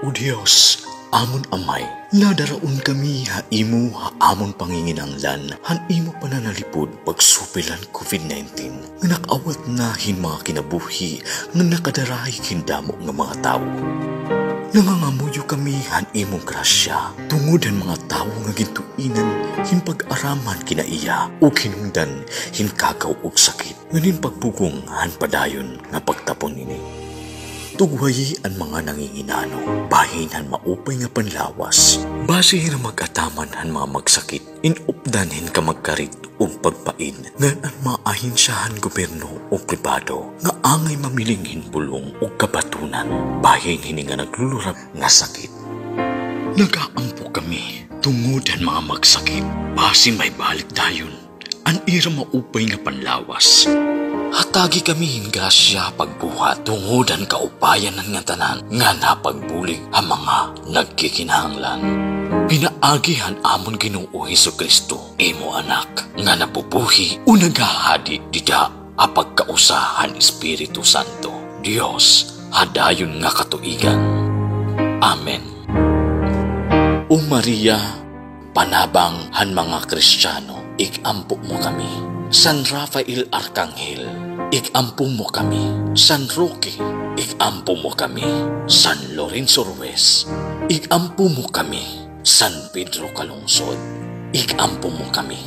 O Dios, amon amay, nadaraon kami ha imo ha amon panginginanglan, han imo pananalipod pagsupilan COVID-19, nga nakawat nahin mga kinabuhi, nga nakadarahay hindamo nga mga tao. Nangangamuyo kami han imong grasya, tungod ang mga tao nga gintuinan, himpag-araman kinaiya, o hinungdan, hinkagaw og sakit, nganin pagpugong han padayon nga pagtapon nini. Tugwayi ang mga nanginginano, bahin han maupay nga panlawas, base na mag-ataman han mga magsakit, inupdanin ka magkarit o pagpain, ngan ang maahinsyahan gobyerno o pribado, nga angay mamilinghin bulong o kabatunan, bahin hini nga naglulurap nga sakit. Nagaampo kami, tungod ang mga magsakit, base may balik dayon, ang ira maupay nga panlawas. Hatagi kami hin grasya pagbuhat tungod ang kaupayan ng nga tanan nga napagbulig ang mga nagkikinahanglan. Pinaagihan amon Ginoo Hesukristo, imo anak, nga napupuhi o nagahadi dida apagkausahan Espiritu Santo. Dios, hadayon nga katuigan. Amen. O Maria, panabang han mga Kristiyano, ikampo mo kami. San Rafael Arcangel, ikampo mo kami. San Roque, ikampo mo kami. San Lorenzo Ruiz, ikampo mo kami. San Pedro Calungsod, ikampo mo kami.